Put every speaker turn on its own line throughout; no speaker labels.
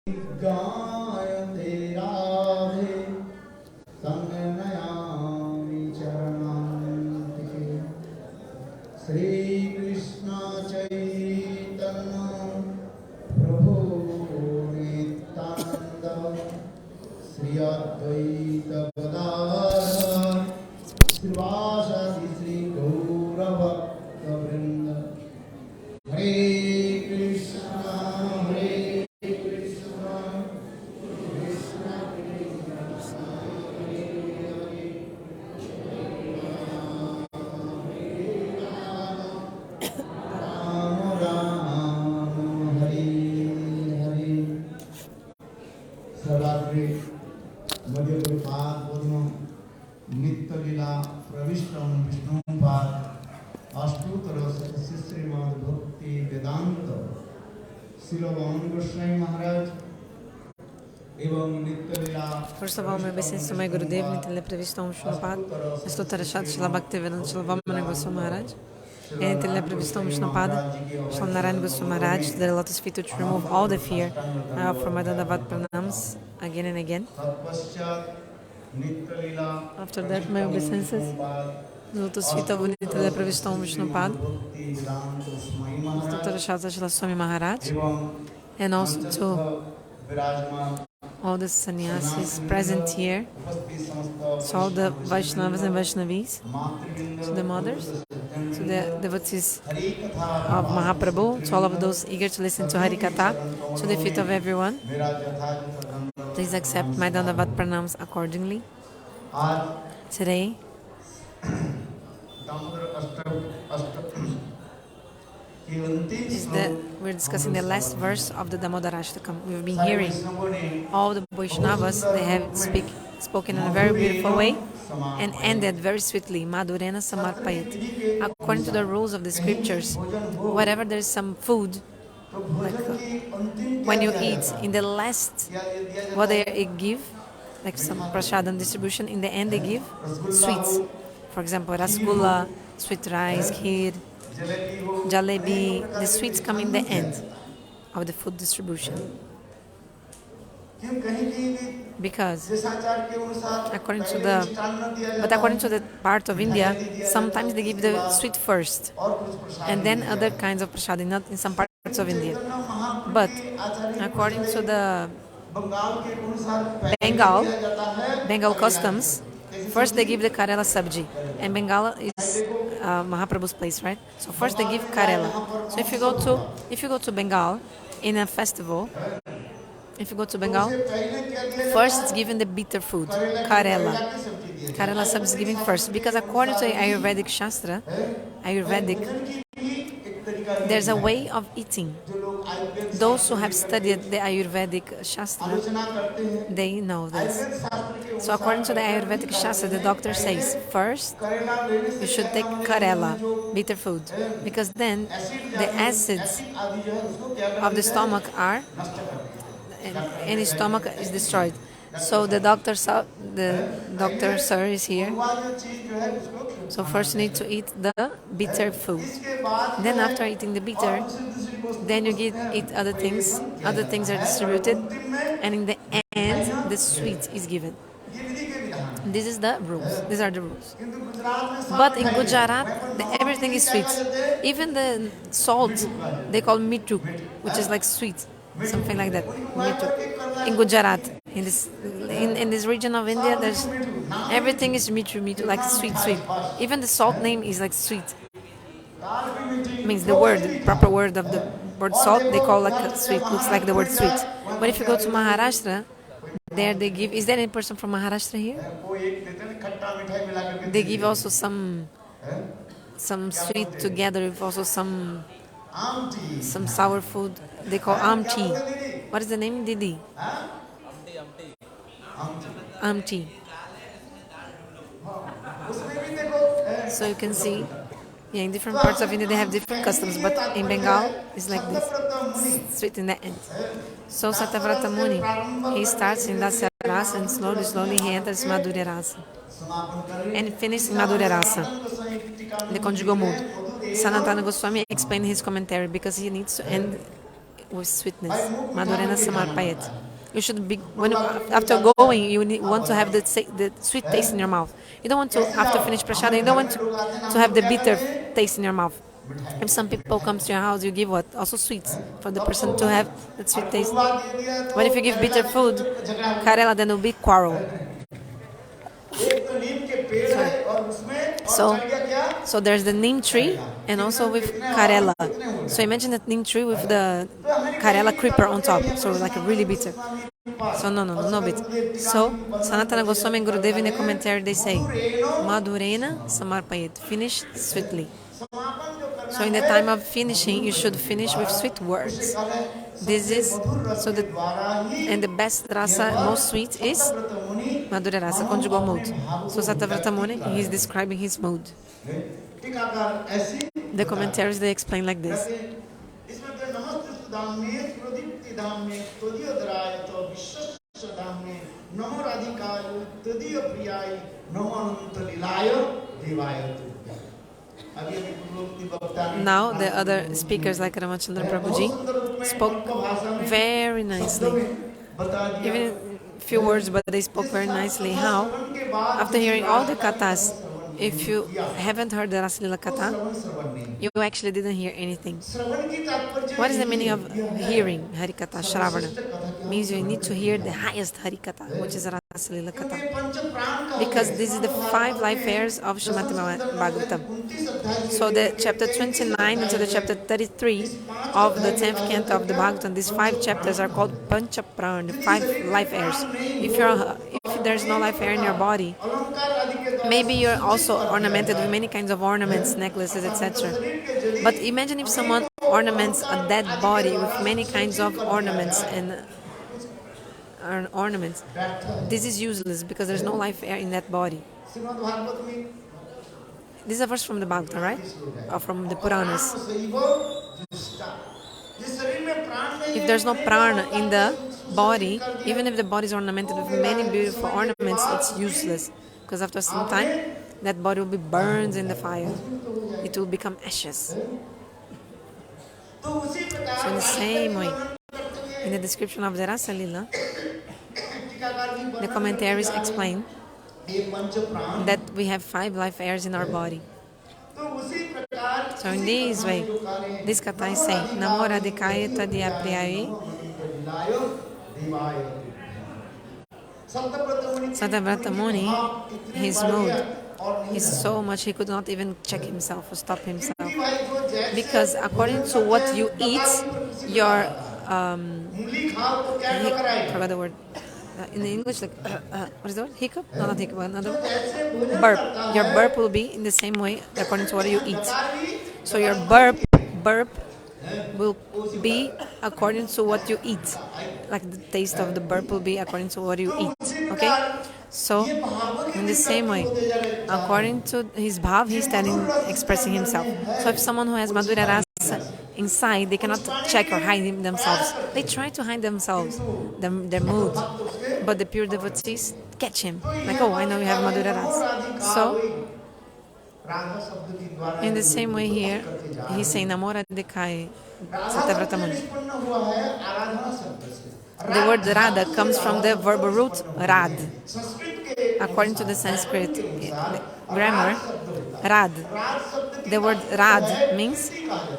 गायते राधे संगनयामि चरणान्तिके श्री कृष्ण चैतन्य प्रभु नित्यानंद श्री अद्वैत गदाधर श्रीवासादि श्री गौर भक्त वृंद हरे कृष्णा कृष्णा कृष्णा हरे हरे राम राम हरे हरे सर्वाग्रे मध्य गुरुपाद बोधनो नित्य लीला प्रविष्टम विष्णुपाद अष्टोत्तर शतस्य श्रीमद् भक्ति वेदांत शिरोमणि गोस्वामी महाराज एवं नित्य लीला.
First of all, my obeisance to my Gurudev, Nityananda Prabhu, Vishnupad, Astuttara Shat, Srila Bhaktivedanta, Srila Vamana Goswami Maharaj, and Nityananda Prabhu, Vishnupad, Srila Narayana Goswami Maharaj, the lotus feet to remove all the fear. I offer my Dandavat Pranams again and again. After that, my obeisances, lotus feet of Nityananda Prabhu, Vishnupad, Astuttara Shat, Srila Swami Maharaj, and also to all the sannyasis present here, so all the Vaishnavas and Vaishnavis, to the mothers, to the devotees of Mahaprabhu, to all of those eager to listen to Harikatha, to the feet of everyone. Please accept my Dandavat Pranams accordingly. Today, we're discussing the last verse of the Damodara-Ashtakam. We've been hearing all the Vaishnavas, they have spoken in a very beautiful way and ended very sweetly, madhurya-rasa samarpayat. According to the rules of the scriptures, wherever there is some food, like when you eat, in the last, what they give, like some prasadam distribution, in the end they give sweets. For example, rasgulla, sweet rice, kheer, jalebi, the sweets come in the end of the food distribution. Because according to the part of India, sometimes they give the sweet first and then other kinds of prasadi, not in some parts of India. But according to the Bengal customs, first they give the Karela sabji, and Bengal is Mahaprabhu's place, right? So first they give Karela. So if you go to Bengal in a festival, first it's given the bitter food, Karela. Karela sabji is given first because according to Ayurvedic Shastra, there's a way of eating. Those who have studied the Ayurvedic Shastra, they know this. So according to the Ayurvedic Shastra, the doctor says, first, you should take Karela, bitter food, because then the acids of the stomach are, and any stomach is destroyed. So the doctor sir is here. So first you need to eat the bitter food. Then after eating the bitter, then you eat other things. Other things are distributed, and in the end, the sweet is given. This is the rules. These are the rules. But in Gujarat, everything is sweet. Even the salt, they call mitu, which is like sweet, something like that. Mitu. In Gujarat, in this region of India, there's everything is mitu, like sweet. Even the salt name is like sweet. Means the proper word of the word salt, they call like sweet. Looks like the word sweet. But if you go to Maharashtra, there they give. Is there any person from Maharashtra here? They give also some sweet together with also some sour food. They call amti. What is the name, Didi? Amti. So you can see, in different parts of India they have different customs, but in Bengal it's like this, sweet in the end. So Satyavrata Muni, he starts in sakhya-rasa and slowly he enters madhurya-rasa. And finishes in madhurya-rasa, the conjugal mood. Sanatana Goswami explained his commentary because he needs to end with sweetness. Madhurena samarpayat. You should be, after going, you want to have the sweet taste in your mouth. You don't want to, after finish prasada, you don't want to have the bitter taste in your mouth. If some people come to your house, you give what? Also sweets for the person to have that sweet taste. But if you give bitter food, karela, then it will be quarrel. So there's the neem tree and also with karela. So imagine that neem tree with the karela creeper on top. So like a really bitter. So no bitter. So Sanatana Goswami and Gurudev in the commentary they say madhurena samarpayet, finish sweetly. So in the time of finishing, you should finish with sweet words. This is so that, and the best rasa, most sweet is madhurya-rasa, conjugal mood. So Satyavrata Muni, he is describing his mood. The commentaries they explain like this. Now the other speakers like Ramachandra Prabhuji spoke very nicely. Even few words, but they spoke very nicely. How? After hearing all the kathas, if you haven't heard the Rasalila katha, you actually didn't hear anything. What is the meaning of hearing Harikatha, Shravana? Means you need to hear the highest Harikatha, which is Rasalila katha. Because this is the 5 life airs of Srimad-Bhagavatam. So the chapter 29 until the chapter 33 of the 10th canto of the Bhagavatam, these 5 chapters are called Pancha-pran, the 5 life airs. If there's no life air in your body, maybe you're also ornamented with many kinds of ornaments, necklaces, etc. But imagine if someone ornaments a dead body with many kinds of ornaments and ornaments. This is useless because there's no life air in that body. This is a verse from the Bhagavatam, right? Or from the Puranas. If there's no prana in the body, even if the body is ornamented with many beautiful ornaments, it's useless. Because after some time, that body will be burned in the fire. It will become ashes. So in the same way, in the description of the Rasa Lila, the commentaries explain that we have 5 life airs in our body. So in this way, this katha is saying, Namo Radhikaya Tadya Priyayi. Satyavrata Muni, his mood is so much he could not even check himself or stop himself. Because according to what you eat, your I forgot the word. In English, like what is the word? Hiccup? No, not hiccup. Another word. Burp. Your burp will be in the same way according to what you eat. So your burp will be according to what you eat. Like the taste of the burp will be according to what you eat. Okay? So in the same way, according to his bhav, he's expressing himself. So if someone who has madhurya-rasa inside, they cannot check or hide themselves. They try to hide themselves, their mood. But the pure devotees catch him. Like, oh, I know you have madhurya-rasa. So, in the same way here, he's saying, Namo Radhikaya Satyavrata Muni. The word Radha comes from the verb root Rad. According to the Sanskrit grammar, Rad. The word Rad means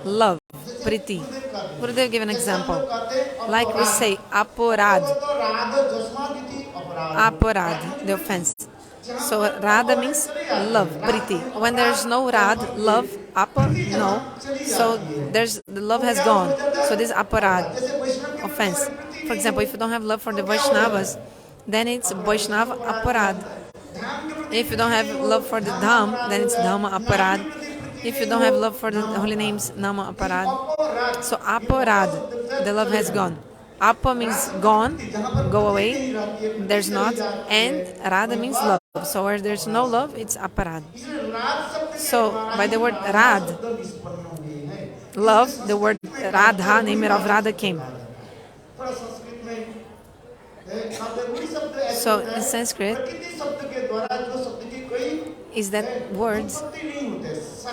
love, priti. Gurudev give an example. Like we say, Aporad. Aporad, the offense. So Radha means love, priti. When there's no Rad, love, apa, no. So the love has gone. So this aparad, offense. For example, if you don't have love for the Vaishnavas, then it's Vaishnava aparad. If you don't have love for the Dham, then it's Dhamma aparad. If you don't have love for the holy names, Nama aparad. So aparad, the love has gone. Apa means gone, go away, there's not, and Radha means love. So where there's no love, it's aparad. So by the word Rad, love, the word Radha, name of Radha came. So in Sanskrit, is that words,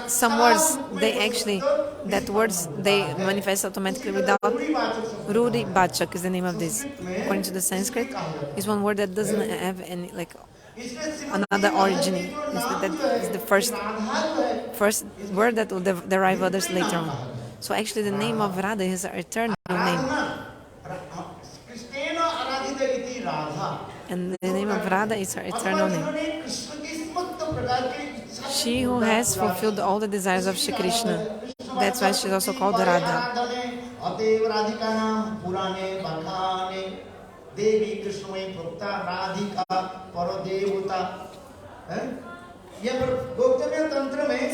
some words, they actually that words they manifest automatically without. Rudi Bachak is the name of this. According to the Sanskrit, is one word that doesn't have any another origin. That is the first word that will derive others later on. So actually, the name of Radha is her eternal name. And the name of Radha is her eternal name. She who has fulfilled all the desires of Shri Krishna. That's why she's also called Radha. So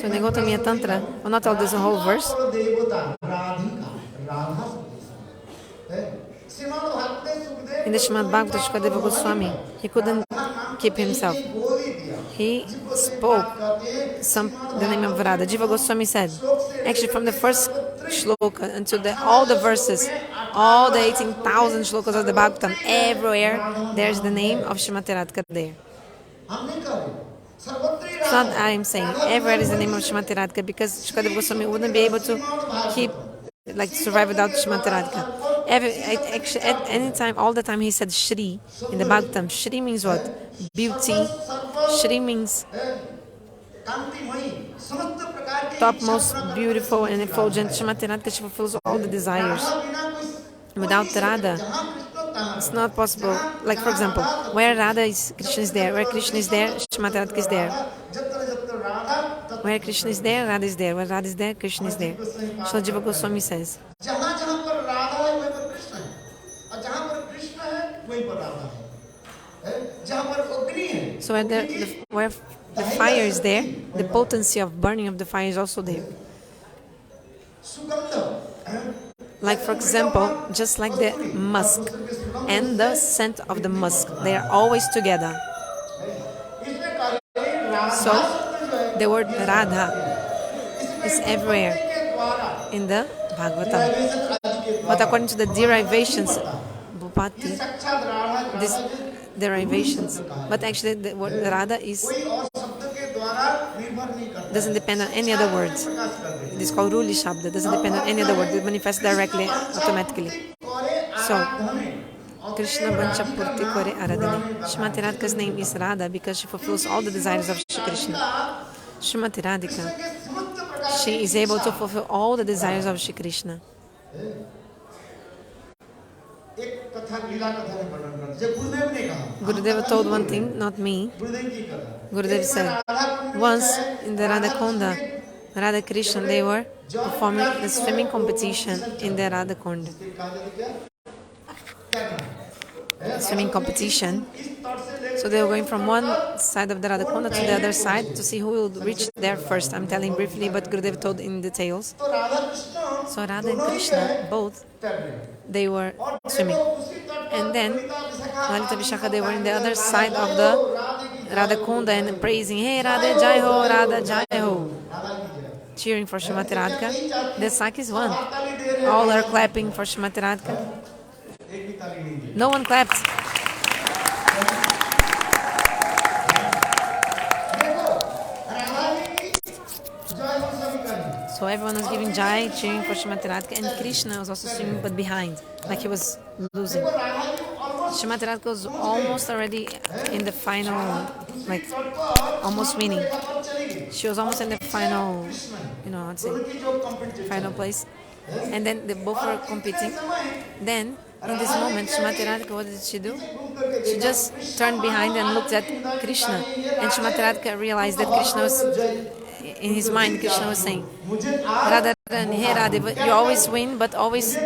in the Gautamiya Tantra, well, not all this whole verse. In the Srimad-Bhagavatam, Shukadeva Goswami, he couldn't keep himself. He spoke the name of Radha. Jiva Goswami said, actually from the first shloka until all the verses, all the 18,000 shlokas of the Bhagavatam, everywhere there's the name of Srimati Radhika there. It's not I am saying, everywhere is the name of Srimati Radhika, because Shukadeva Goswami wouldn't be able to survive without Srimati Radhika. Actually, at any time, all the time he said Shri in the Bhagavatam. Shri means what? Beauty. Shri means topmost beautiful and effulgent. Srimati Radhika, she fulfills all the desires. Without Radha, it's not possible. Like for example, where Radha is, Krishna is there. Where Krishna is there, Srimati Radhika is there. Where Krishna is there, Radha is there. Where Radha is there, Krishna is there. So Jiva Goswami says. So where the fire is there, the potency of burning of the fire is also there. Like for example, just like the musk and the scent of the musk, they are always together. So the word Radha is everywhere in the Bhagavatam. But according to the derivations, Bhupati, these derivations, but actually the word Radha doesn't depend on any other words. It is called Ruli Shabda, doesn't depend on any other word. It manifests directly, automatically. So, Krishna Bancha Purti Kore Aradhani. Srimati Radhika's name is Radha because she fulfills all the desires of Shri Krishna. Srimati Radhika, she is able to fulfill all the desires of Shri Krishna. Gurudeva told one thing, not me. Gurudeva said, once in the Radha-Konda, Radha-Krishna, they were performing the swimming competition in the Radha-Konda. Swimming competition. So they were going from one side of the Radha-Konda to the other side to see who will reach there first. I'm telling briefly, but Gurudeva told in details. So Radha and Krishna, both, they were swimming. And then, Lalita Vishakha, they were in the other side of the Radha-Konda and praising, hey Radha Jai Ho, Radha Jai Ho. Cheering for Srimati Radhika. The Sakhis won. All are clapping for Srimati Radhika. No one clapped. So everyone was giving Jai, cheering for Srimati Radhika, and Krishna was also swimming but behind, like he was losing. Srimati Radhika was almost already in the final, like almost winning. She was almost in the final, I'd say, final place. And then they both were competing. Then, in this moment, Srimati Radhika, what did she do? She just turned behind and looked at Krishna. And Srimati Radhika realized that Krishna was, in his mind, Krishna was saying, Radha, hey Radha, you always win, but always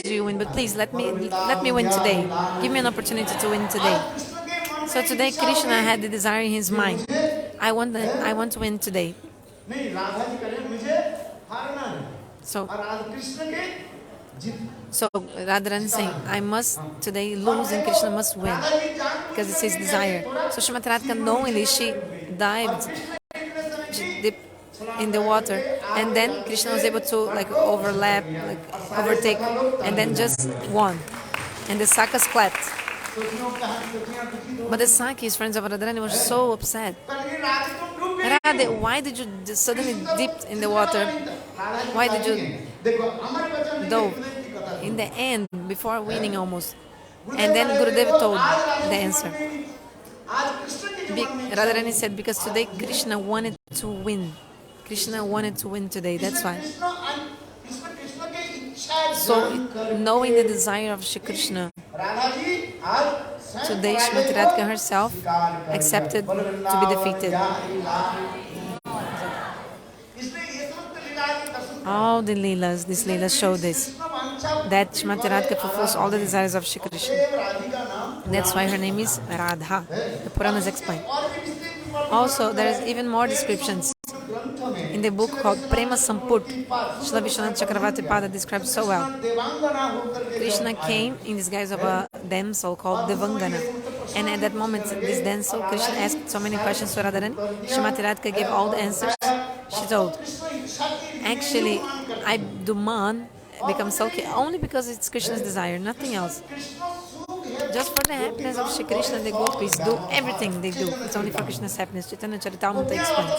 you win. But please, let me win today. Give me an opportunity to win today. So today, Krishna had the desire in his mind. I want to win today. So Radharani is saying, I must today lose and Krishna must win because it's his desire. So Srimati Radhika knowingly she dived, she dipped in the water, and then Krishna was able to overtake, and then just won. And the Sakhas clapped. But the Sakhis, friends of Radharani, were so upset. Radha, why did you suddenly dip in the water? Why did you? Though, in the end, before winning almost, and then Gurudev told the answer. Radharani said, because today Krishna wanted to win. Krishna wanted to win today, that's why. So, knowing the desire of Shri Krishna, today Srimati Radhika herself accepted to be defeated. All the Leelas, these Leelas show this, that Srimati Radhika fulfills all the desires of Shri Krishna. That's why her name is Radha. The Puranas explain. Also, there is even more descriptions in the book called Prema-samputa. Srila Vishwanath Chakravarti Pada describes so well. Krishna came in the guise of a damsel called Devangana. And at that moment, this damsel, Krishna asked so many questions to Radharani. Srimati Radhika gave all the answers. She told, actually, I do man become Sakhya only because it's Krishna's desire, nothing else. Just for the happiness of Shri Krishna, the gopis do everything they do. It's only for Krishna's happiness. Chaitanya Charitamrita explains.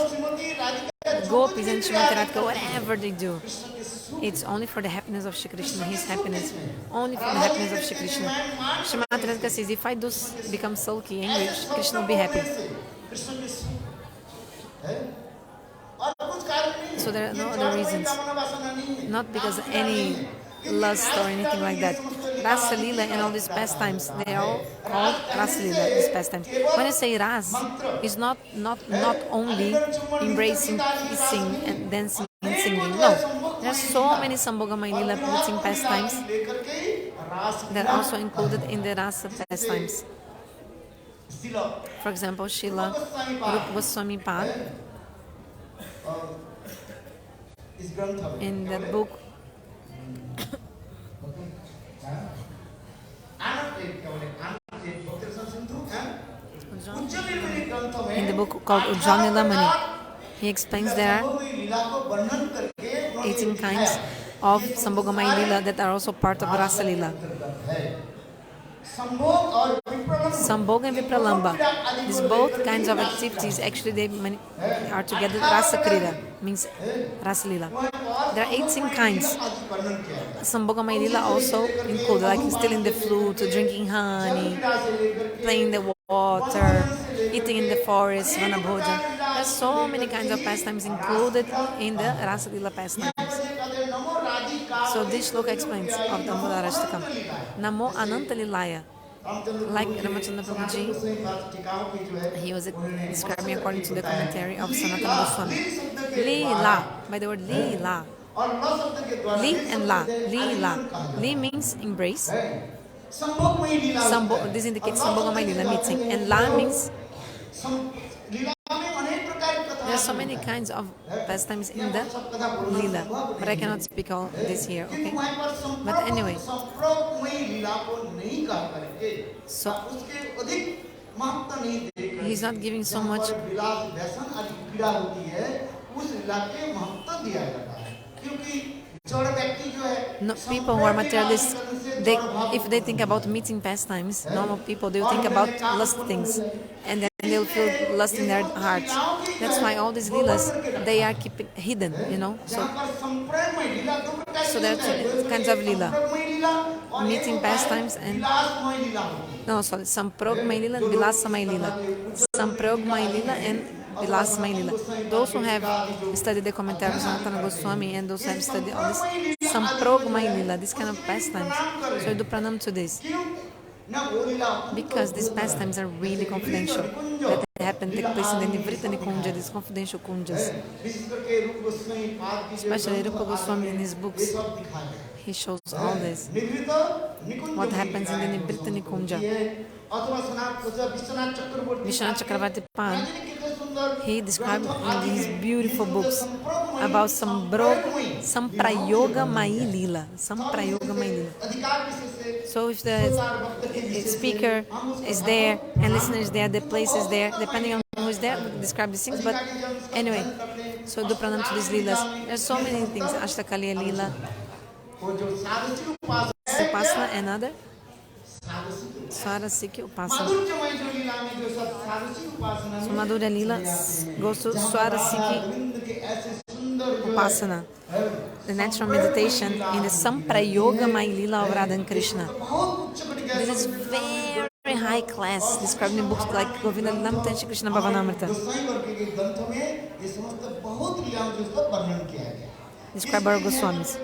Gopis and Srimati Radhika, whatever they do, it's only for the happiness of Shri Krishna, his happiness. Only for the happiness of Shri Krishna. Srimati Radhika says, if I do become sulky, angry, Krishna will be happy. So there are no other reasons. Not because any lust or anything like that. Rasa Lila and all these pastimes, they are all called Rasa Lila, these pastimes. When I say Ras, it's not only embracing, kissing and dancing and singing. No. There are so many Sambhogamai Lila meeting pastimes that are also included in the Rasa pastimes. For example, Srila Rupa Goswami Pad, in that book, in the book called Ujjanila Mani, he explains there are 18 kinds of Sambhogamai Lila that are also part of Rasa Lila. Sambhoga and Vipralamba, these both kinds of activities actually they are together. Rasa Krida means Rasa Lila. There are 18 kinds. Sambhogamai Lila also include like stealing the flute, drinking honey, playing the water, eating in the forest, Vanabhoja. There are so many kinds of pastimes included in the Rasa Lila pastimes. So this shloka explains of the Madhurya-rasa. Namo Ananta Lilaya. Like Ramachandra Prabhuji, he was describing according to the commentary of Sanatana Goswami. Lila, by the word Lila. Li and La. Lila. Li means embrace. This indicates Sambhogamai Lila meeting. And La means there are so many kinds of pastimes in the Lila, but I cannot speak all this here, okay? But anyway, so he's not giving so much. No, people who are materialists, if they think about meeting pastimes, normal people, they will think about lust things, and then they'll feel lust in their hearts. That's why all these leelas, they are keeping hidden, you know. So there are two kinds of leela: meeting pastimes and Samprogmai Lila and Vilasamai Lila. Samprogmai Lila and Vilasamai Lila. Those who have studied the commentary of Sanatana Goswami and those who have studied all this Samprogmai Lila, this kind of pastimes. So I do pranam to this. Because these pastimes are really confidential. That take place in the Nivrita Nikunja, these confidential kunjas. Especially Rupa Goswami in his books. He shows all this. What happens in the Nivrita Nikunja. Vishwanath Chakravarti Pad, he described in his beautiful books about Samprayoga Mai Lila. Samprayoga Mai Lila. So if the speaker is there and listener is there, the place is there, depending on who is there, describe these things. But anyway, so do pranam to these Leelas. There's so many things. Ashtakaliya Leela, Upasana, and other Swarasiki Upasana. So Madhurya Leela goes to Swarasiki upasana, the natural meditation in the Samprayoga Maya Lila of Radha and Krishna. This is very high class, described in books like Govinda Lilamrita and Krishna Bhavanamrita. Described by our Goswamis.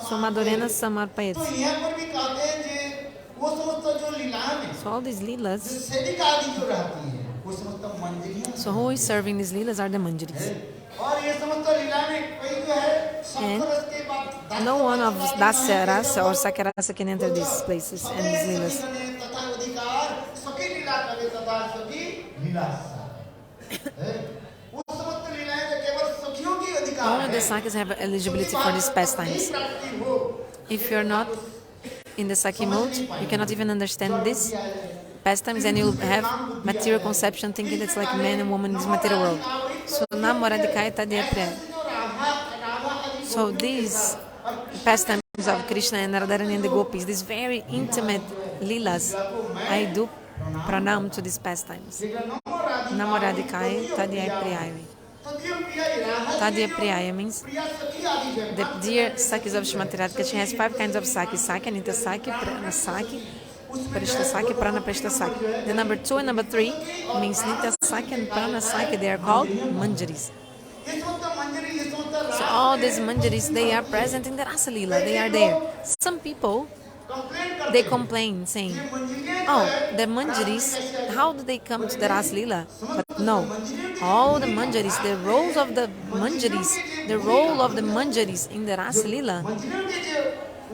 So madhurya-rasa samarpayat. So all these leelas. So who is serving these leelas are the Manjaris. And no one of dasya-rasa or sakhya-rasa can enter these places and these leelas. Only the sakhis have eligibility for these pastimes. If you're not in the sakhi mood, you cannot even understand this pastimes, and you'll have material conception thinking it's like man and woman in this material world. So so these pastimes of Krishna and Radha and the gopis, these very intimate leelas, I do pranam to these pastimes. Namo Radhikaya Tadya Priyaya. Tadya Priyaya means the dear Sakis of Srimati Radhika. She has 5 kinds of Saki: Saki, Anita Saki, Prana Saki, Parishta Saki, Prana Prishta Saki. The number 2 and number 3 means Nitya Saki and Prana Saki. They are called Manjaris. So all these Manjaris, they are present in the Rasa Leela. They are there. Some people, they complain saying, oh, the Manjaris, how do they come to the Rasa Leela? But no, all the Manjaris, the roles of the Manjaris, the role of the Manjaris in the Rasa Leela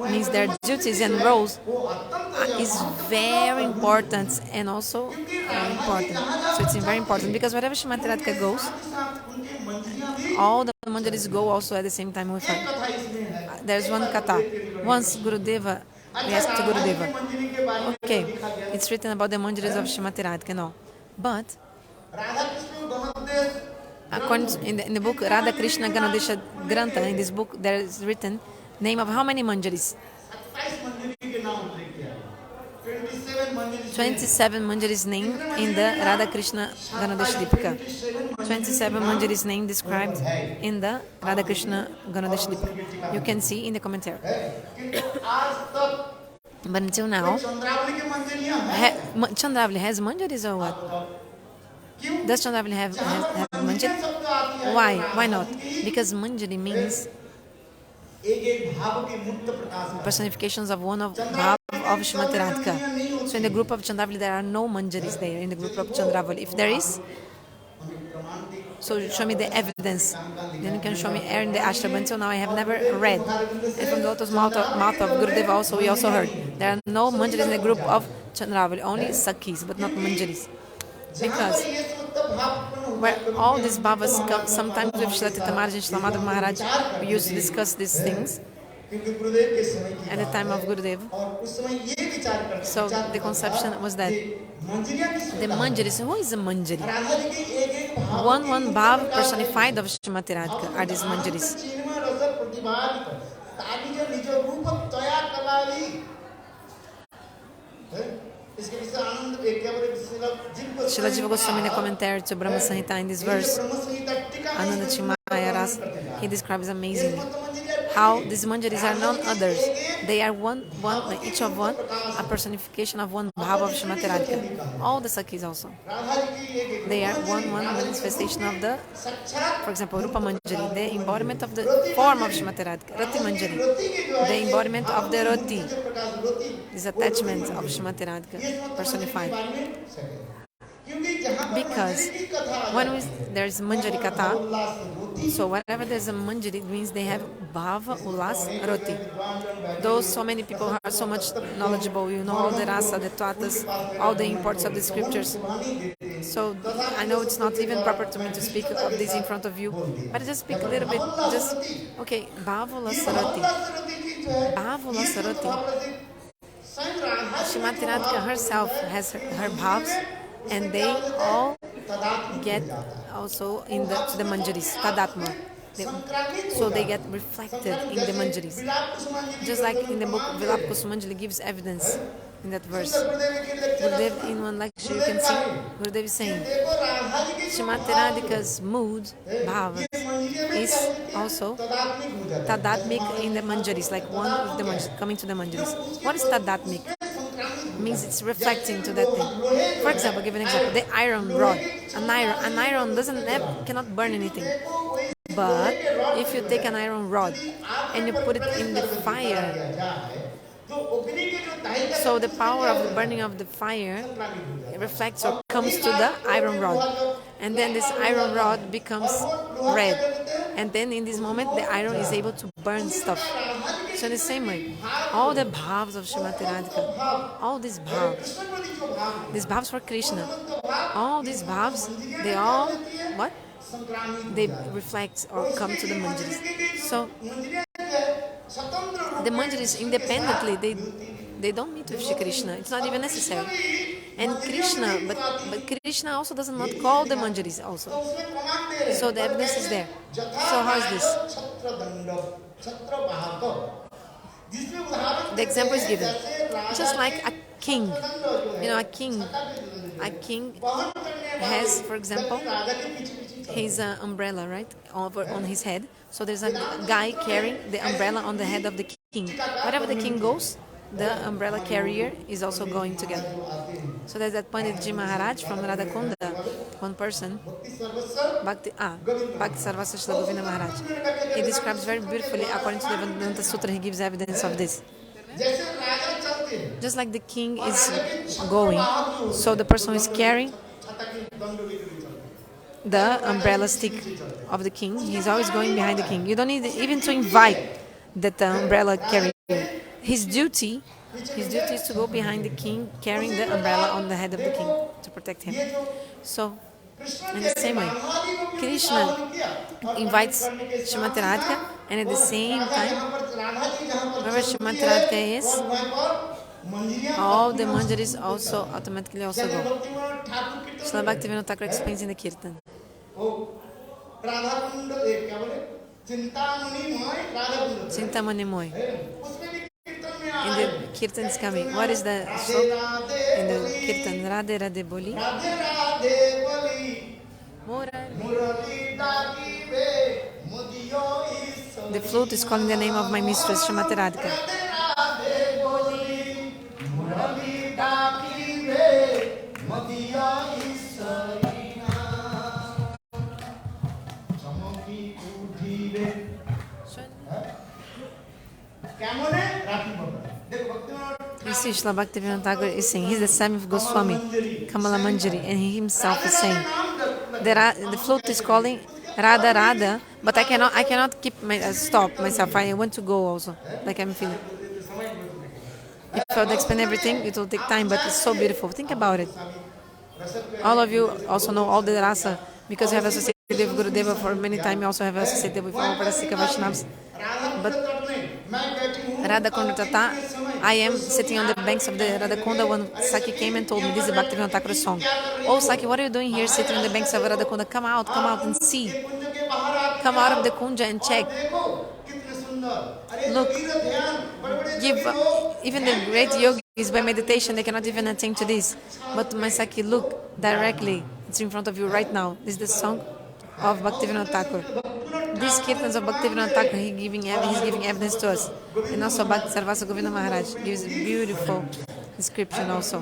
means their duties and roles is very important and also important. So it's very important because wherever Srimati Radhika goes, all the Manjaris go also at the same time with her. There's one kata. Once Gurudeva, we asked to Gurudeva, okay, it's written about the Manjaris of Srimati Radhika, no. But according to, in the book Radha-Krishna-ganoddesha-dipika, in this book there is written name of how many Manjaris? 27 Manjaris named in the Radha-Krishna-ganoddesha-dipika. 27 Manjaris named described in the Radha-Krishna-ganoddesha-dipika. You can see in the commentary. But until now, Chandravali has Manjaris or what? Does Chandravali have Manjari? Why? Why not? Because Manjari means personifications of one of Bhav of Srimati Radhika. So in the group of Chandravali, there are no Manjaris there in the group of Chandravali. If there is, so show me the evidence. Then you can show me air in the ashram. Until now, I have never read. And from the lotus mouth of Gurudeva also, we also heard. There are no Manjaris in the group of Chandravali, only Sakhis, but not Manjaris. Because where all these Bhavas come, sometimes with Srila Titamaraj and Srila Madhav Maharaj, we used to discuss these things at the time of Gurudev. So the conception was that the Manjaris, who is a Manjari? One Bhav personified of Srimati Radhika are these Manjaris. Srila Jiva Goswami in a commentary to Brahma Samhita in this verse, Ananda Chimaya Rasa, he describes amazingly how these Manjaris are none others. They are each of one, a personification of one Bhava of Srimati Radhika. All the Sakhis also. They are one manifestation of the, for example, Rupa Manjari, the embodiment of the form of Srimati Radhika. Rati Manjari, the embodiment of the Rati, this attachment of Srimati Radhika, personified. Because when there is Manjari Kata, so whenever there's a Manjari, it means they have Bhava, Ulas, Roti. Those so many people are so much knowledgeable, you know all the rasa, the tvatas, all the imports of the scriptures. So I know it's not even proper to me to speak of this in front of you, but I just speak a little bit, just, okay, Bhava, Ulas, Roti. Bhava, Ulas, Roti. Srimati Radhika herself has her bhavs, and they all get also in to the Manjaris, Tadatma. So they get reflected in the Manjaris. Just like in the book Vilapa Kusumanjali gives evidence in that verse. Gurudev, in one lecture you can see, Gurudev is saying, Srimati Radhika's mood, bhavas, is also tadatmik in the Manjaris, like one with the Manjaris, coming to the Manjaris. What is tadatmik? Means it's reflecting to that thing. For example, give an example. The iron rod. An iron cannot burn anything. But if you take an iron rod and you put it in the fire, so the power of the burning of the fire reflects or comes to the iron rod. And then this iron rod becomes red. And then in this moment, the iron is able to burn stuff. So in the same way, all the bhavs of Srimati Radhika, all these bhavs for Krishna, all these bhavs, they all, what? They reflect or come to the Manjaris. So the Manjaris independently, they don't meet with Shri Krishna. It's not even necessary. And Krishna, but Krishna also does not call the Manjaris also. So the evidence is there. So how is this? The example is given. Just like a king. A king has, for example, his umbrella, right, over on his head. So there's a guy carrying the umbrella on the head of the king. Wherever the king goes, the umbrella carrier is also going together. So there's that Panditji Maharaj from Radha-Kunda, one person, Bhakti Sarvasya Shila Govinda Maharaj. He describes very beautifully, according to the Vedanta Sutra, he gives evidence of this. Just like the king is going, so the person who is carrying the umbrella stick of the king, he's always going behind the king. You don't need even to invite that umbrella carrier. His duty is to go behind the king, carrying the umbrella on the head of the king to protect him. So, in the same way, Krishna invites Srimati Radhika, and at the same time, wherever Srimati Radhika is, all the Manjaris also automatically also go. Srila Bhaktivinoda Thakur explains in the Kirtan. Chintamani Moy. In the Kirtan is coming. What is the song? In the Kirtan, Radhe Radhe Boli. The flute is calling the name of my mistress, Srimati Radhika. You see, Srila Bhaktivinoda Thakur is saying, he's the seventh Goswami, Kamala Manjari, and he himself is saying, the flute is calling Radha Radha, but I cannot stop myself. I want to go also, like I'm feeling. If I would explain everything, it will take time, but it's so beautiful. Think about it. All of you also know all the rasa, because you have associated with Gurudeva for many times, you also have associated with all Parasika Vaishnavas. But Radha-Kunda Tata, I am sitting on the banks of the Radha-Kunda when Saki came and told me, this is Bhaktivinoda Thakur's song. Oh Saki, what are you doing here sitting on the banks of Radha-Kunda? Come out and see. Come out of the Kunja and check. Look, even the great yogis by meditation, they cannot even attain to this. But my Saki, look directly. It's in front of you right now. This is the song of Bhaktivinoda Thakur. These kirtans of Bhaktivinoda Thakur, he's giving evidence to us. And also Bhakti Sarvasa Govinda Maharaj gives a beautiful description also.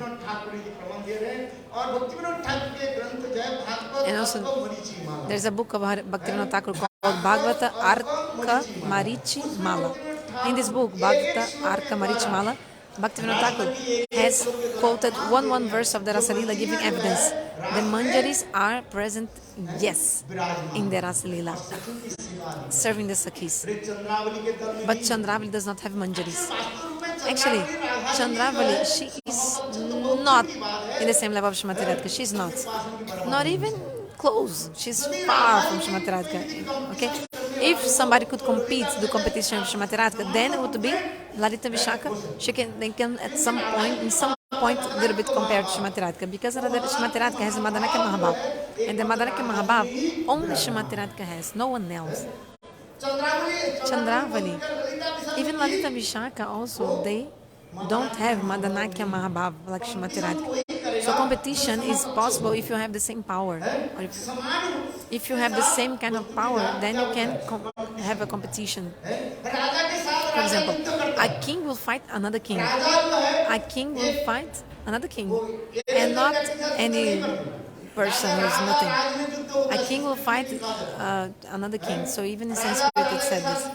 And also, there's a book of Bhaktivinoda Thakur called Bhagavata Arka Marichi Mala. In this book, Bhagavata Arka Marichi Mala, Bhaktivinoda Thakur has quoted one verse of the Rasalila giving evidence. The Manjaris are present, yes, in the Rasalila, serving the Sakhis. But Chandravali does not have Manjaris. Actually, Chandravali, she is not in the same level of Srimati Radhika. She's not. Not even close. She's far from Srimati Radhika. Okay? If somebody could compete the competition of Srimati Radhika, then it would be Lalita Vishaka. They can at some point a little bit compare to Srimati Radhika, because Srimati Radhika has a Madanaka Mahabhav, and the Madanaka Mahabhav only Srimati Radhika has, no one else. Chandravali, even Lalita Vishaka also, they don't have Madanakya Mahabhav like Srimati Radhika. So competition is possible if you have the same power. Or if If you have the same kind of power, then you can have a competition. For example, a king will fight another king. A king will fight another king, and not any person who is nothing. A king will fight another king. So even in Sanskrit it said this.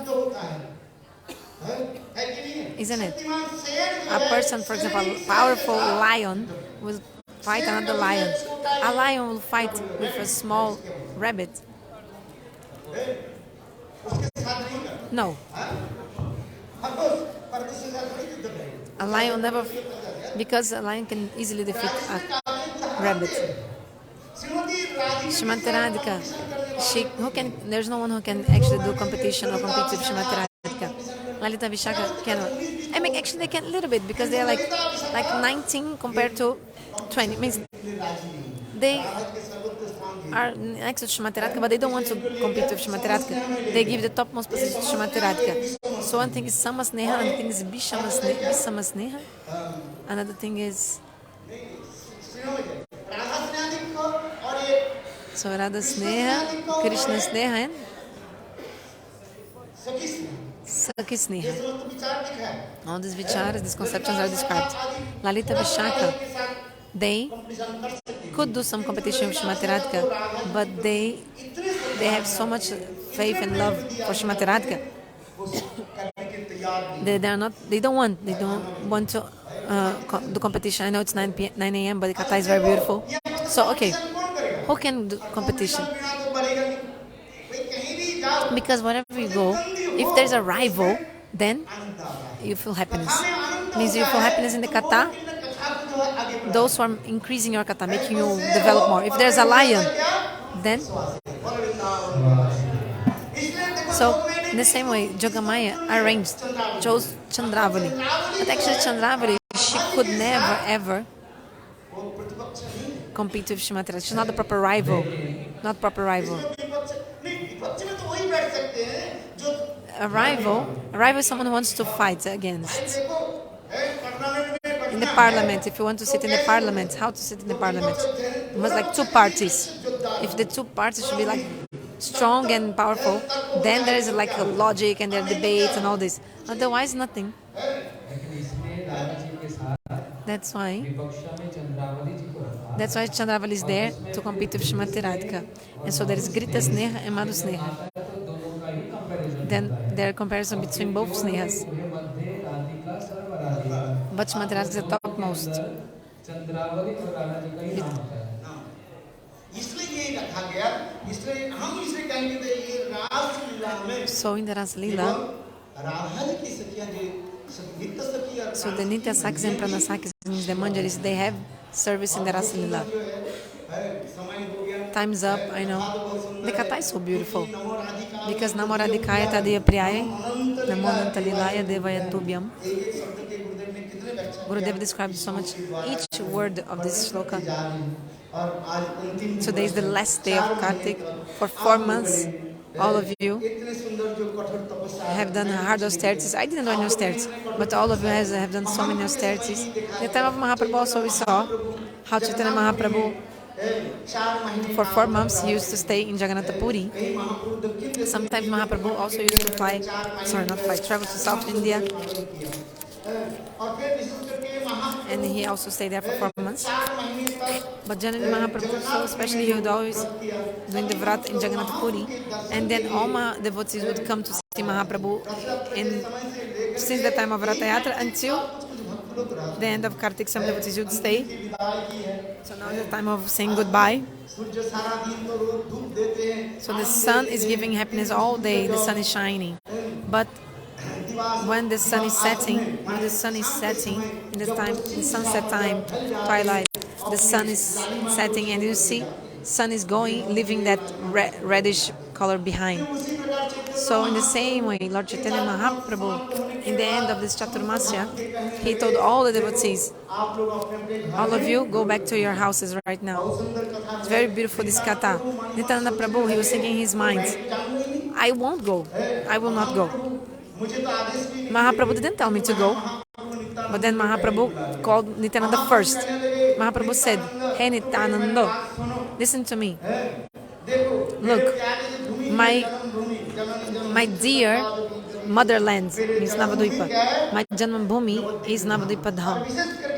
Isn't it? A person, for example, a powerful lion will fight another lion. A lion will fight with a small rabbit. No. A lion never, because a lion can easily defeat a rabbit. Srimati Radhika, there's no one who can actually do competition or compete with Srimati Radhika. Lalita Vishaka cannot. I mean, actually they can a little bit because they are like 19 compared to 20. Means they are next to Srimati Radhika, but they don't want to compete with Srimati Radhika. They give the topmost position to Srimati Radhika. So one thing is Samasneha, another thing is Bisamasneha, another thing is so Radha Sneha, Krishna Sneha, and Sakhi Sneha. All these vicharas, these conceptions are described. Lalita Vishaka, they could do some competition with Srimati Radhika, but they have so much faith and love for Srimati Radhika. They don't want to do competition. I know it's 9 a.m. but the kata is very beautiful. So okay, who can do competition? Because wherever you go, if there's a rival, then you feel happiness. Means you feel happiness in the kata. Those who are increasing your kata, making you develop more. If there's a lion, then so in the same way, Jogamaya chose Chandravali. But actually Chandravali, she could never ever compete with Srimati Radhika. She's not the proper rival. Not proper rival. A rival is someone who wants to fight against. In the parliament, if you want to sit in the parliament, how to sit in the parliament? You must like two parties. If the two parties should be like strong and powerful, then there is like a logic and there are debates and all this. Otherwise, nothing. That's why Chandravali is there to compete with Srimati Radhika. And so there is Grita Sneha and Madhu Sneha. Then there are comparison between both Snehas. But Srimati Radhika is the topmost. So in the Rasa Leela, so the Nitya Sakhis and Prana Sakhis, means the Manjaris, they have service in the Rasa Leela. Time's up, I know. The kata is so beautiful. Because Namo Radhikaya Tadiya Priyaya, Namo Ananta Lilaya Devaya Tubhyam. Gurudev described so much each word of this shloka. Today is the last day of Kartik. For 4 months, all of you have done hard austerities. I didn't do any austerities, but all of you have done so many austerities. The time of Mahaprabhu also we saw how Chaitanya Mahaprabhu, for 4 months, he used to stay in Jagannath Puri. Sometimes Mahaprabhu also used to travel to South India. And he also stayed there for 4 months. But generally Mahaprabhu, so especially he would always doing the vrat in Jagannath Puri, and then all my devotees would come to see Mahaprabhu since the time of Ratha Yatra until the end of Kartik. Some devotees would stay. So now is the time of saying goodbye. So the sun is giving happiness all day, the sun is shining. But when the sun is setting, in the sunset time, twilight, the sun is setting and you see sun is going, leaving that reddish color behind. So in the same way, Lord Chaitanya Mahaprabhu, in the end of this Chaturmasya, he told all the devotees, all of you go back to your houses right now. It's very beautiful, this kata. Nitayananda Prabhu, he was thinking in his mind, I won't go, I will not go. Mahaprabhu didn't tell me to go, but then Mahaprabhu called Nityananda first. Mahaprabhu said, hey Nityananda, listen to me. Look, my dear motherland means Navadvipa. My Janmabhumi is Navadvipa Dham.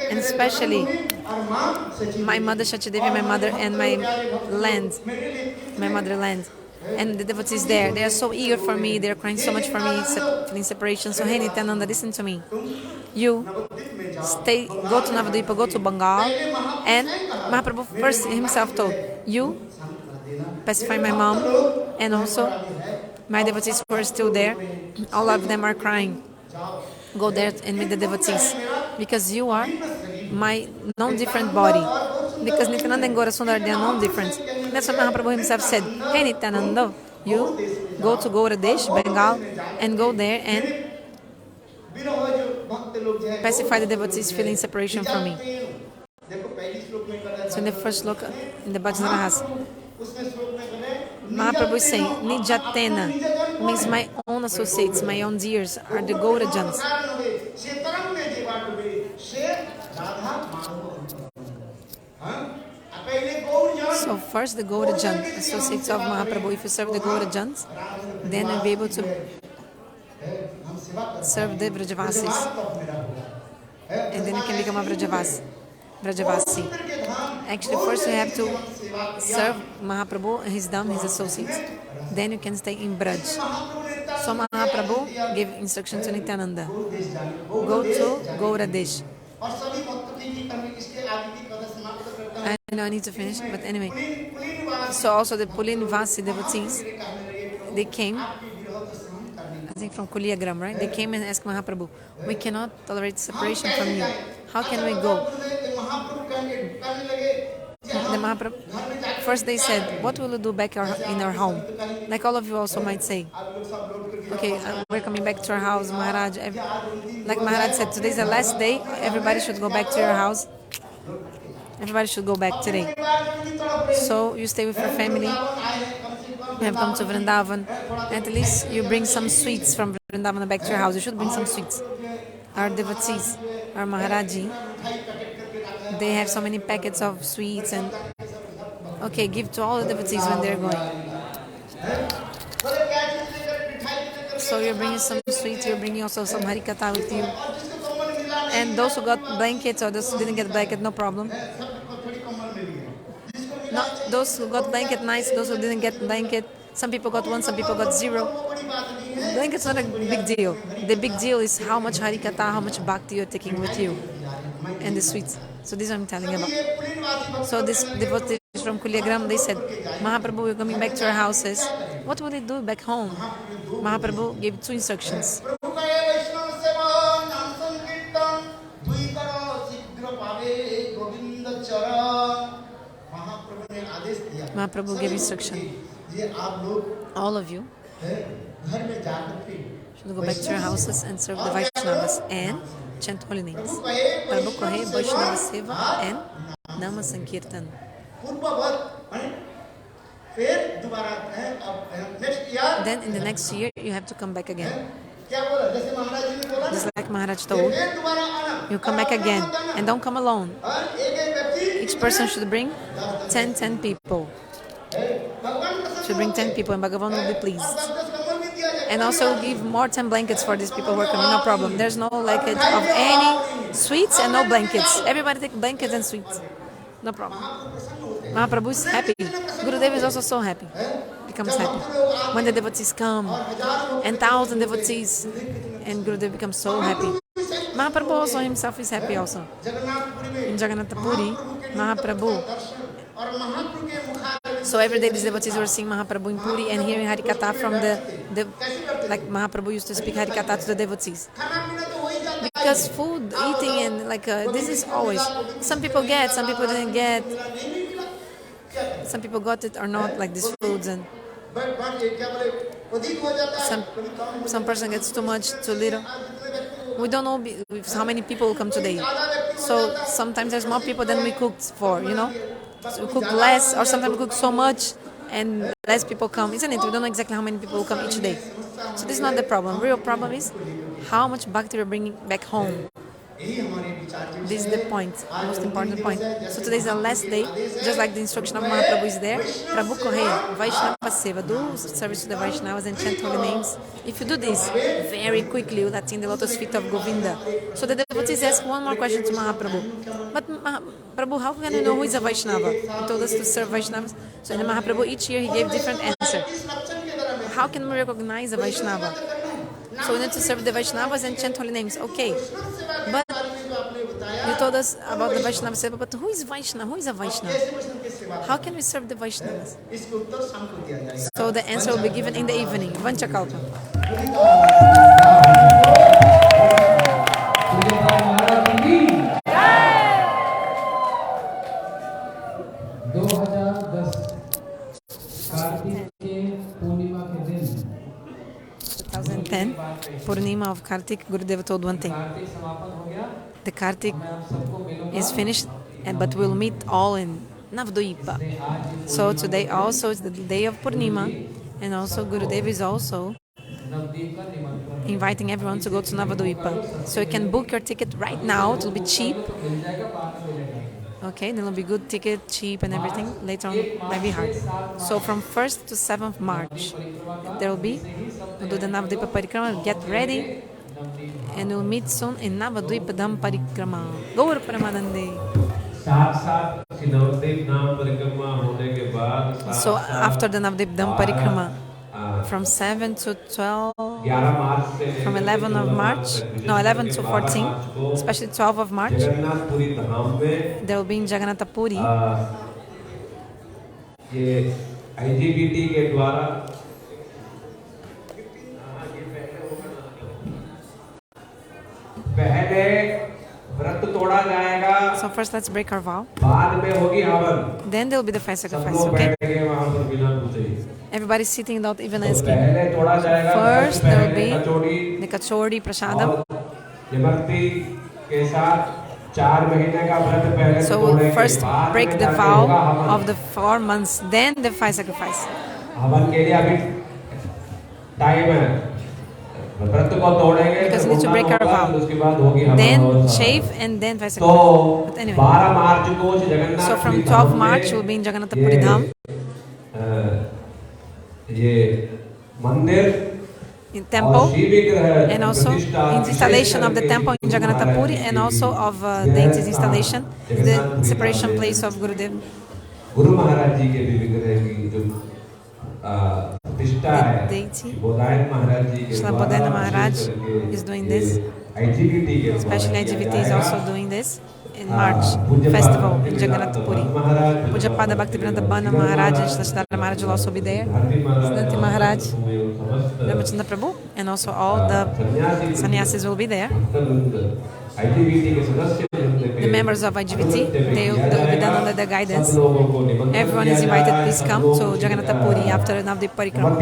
And especially my mother Shachadevi, my mother, and my land, my motherland. And the devotees there, they are so eager for me, they are crying so much for me, feeling separation. So hey Nityananda, listen to me. You go to Navadvipa, go to Bengal, and Mahaprabhu first himself told, you pacify my mom, and also my devotees who are still there, all of them are crying. Go there and meet the devotees, because you are my non-different body. Because Nityananda and Gaurasundara, they are non-different. That's what Mahaprabhu himself said. Hey Nityananda, you go to Gauradesha, Bengal, and go there and pacify the devotees feeling separation from me. So in the first sloka, in the Bhajana-rasa, Mahaprabhu is saying, Nijatena means my own associates, my own dears are the gaura-janas. So first the gaura-janas, associates of Mahaprabhu. If you serve the gaura-janas, then you'll be able to serve the Vrajavasis. And then you can become a Vrajavasi. Actually, first you have to serve Mahaprabhu, his dham, his associates. Then you can stay in Braj. So Mahaprabhu gave instruction to Nityananda. Go to Gauradesha. I know I need to finish, but anyway. So also the Pulinvasi devotees, they came, I think from Kuliagram, right? They came and asked Mahaprabhu, we cannot tolerate separation from you. How can we go? The Mahaprabhu, first they said, what will you do back in our home? Like all of you also might say, okay, we're coming back to our house, Maharaj. Like Maharaj said, today's the last day, everybody should go back to your house. Everybody should go back today. So you stay with your family. You have come to Vrindavan. At least you bring some sweets from Vrindavan back to your house. You should bring some sweets. Our devotees, our Maharaji, they have so many packets of sweets and okay, give to all the devotees when they're going. So you're bringing some sweets, you're bringing also some harikatha with you. And those who got blankets or those who didn't get blanket, no problem. No, those who got blanket, nice. Those who didn't get blanket, some people got one, some people got zero. Blanket's not a big deal. The big deal is how much harikatha, how much bhakti you're taking with you, and the sweets. So this is what I'm telling about. So this devotees from Kuliagram, they said, Mahaprabhu, we're coming back to our houses. What will they do back home? Mahaprabhu gave two instructions. Mahaprabhu gave instruction. All of you should go back to your houses and serve the Vaishnavas and chant holy names. Prabhu Kohe, Vaishnava Seva and Nama Sankirtan. Then in the next year, you have to come back again. Just like Maharaj told, you come back again and don't come alone. Each person should bring 10 people. Should bring 10 people and Bhagavan will be pleased. And also give more 10 blankets for these people who are coming, no problem. There's no lackage of any sweets and no blankets. Everybody take blankets and sweets. No problem. Mahaprabhu is happy. Gurudev is also so happy. Becomes happy. When the devotees come, and 1,000 devotees, and Gurudev becomes so happy. Mahaprabhu also himself is happy also. In Jagannath Puri, Mahaprabhu. So every day these devotees were seeing Mahaprabhu in Puri and hearing Harikatha from like Mahaprabhu used to speak Harikatha to the devotees. Because food, eating, and this is always, some people get, some people didn't get, some people got it or not, like these foods, and some person gets too much, too little. We don't know how many people will come today. So sometimes there's more people than we cooked for, So we cook less, or sometimes we cook so much and less people come, isn't it? We don't know exactly how many people will come each day. So this is not the problem. Real problem is how much bhakti we're bringing back home. This is the point, most important point. So today is the last day, just like the instruction of Mahaprabhu is there. Prabhu Kohe, Vaishnava Seva, do service to the Vaishnavas and chant holy names. If you do this very quickly, you'll attain the lotus feet of Govinda. So the devotees ask one more question to Mahaprabhu. But Prabhu, how can we know who is a Vaishnava? He told us to serve Vaishnavas. So in the Mahaprabhu, each year he gave different answer. How can we recognize a Vaishnava? So we need to serve the Vaishnavas and chant holy names. Okay. But you told us about the Vaishnava Seva, but who is Vaishnava? Who is a Vaishnava? How can we serve the Vaishnavas? So the answer will be given in the evening. Vanchakalpa. Purnima of Kartik, Gurudeva told one thing. The Kartik is finished, but we'll meet all in Navadvipa. So today also is the day of Purnima, and also Gurudeva is also inviting everyone to go to Navadvipa. So you can book your ticket right now, it will be cheap. Okay, then it'll be good ticket, cheap and everything. Later on, it might be hard. So from 1st to 7th March, there will be, we'll do the Navadvipa Parikrama, get ready, and we'll meet soon in Navadvipa Dham Parikrama. Gaur Pramanande. So after the Navadvipa Dham Parikrama, from 7 to 12, from 11 of March, no, 11 to 14, especially 12 of March, there will be in Jagannath Puri. So first let's break our vow. Then there will be the fire sacrifice, okay? Everybody's sitting without even asking. First there will be the kachori prasadam. So we'll first break the vow of the 4 months, then the fire sacrifice. Because we need to break our vow. Then shave and then fire sacrifice. But anyway, so from 12 March we'll be in Jagannath Puri Dham. In temple, and also in installation of the temple in Jagannath Puri, and also of deities installation, the separation place of Gurudev.
Guru Maharaj ji ke bhi vigrah ki jo
deity, Srimad-Bhagavatam Maharaj is doing this. Especially IGVT is also doing this in March festival in Jagannath Puri. Pujapada Bhaktivedanta Bana Maharaj and Sridhara Maharaj will also be there. Siddhanti Maharaj, Ramachandra Prabhu, and also all the sannyasis will be there. The members of IGVT, they will be done under the guidance. Everyone is invited, please come to Jagannath Puri after Navadvipa Parikrama.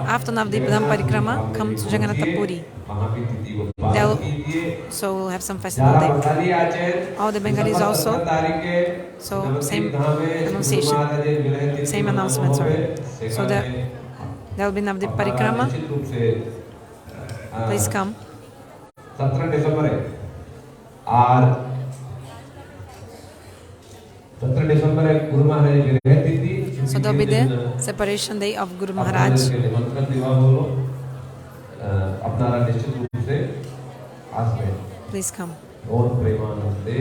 After Navadvipa Dham Parikrama, come to Jagannath Puri. So we'll have some festival there. All the Bengalis also. So same annunciation, same announcement, sorry. So there will be Navadvipa Parikrama. Please come.
17 दिसंबर है और 17 दिसंबर है गुरु महाराज की विग्रह तिथि.
So there will be the separation day of Guru Maharaj.
अपना निश्चित रूप से आज में
Please come.
और प्रेमानंदे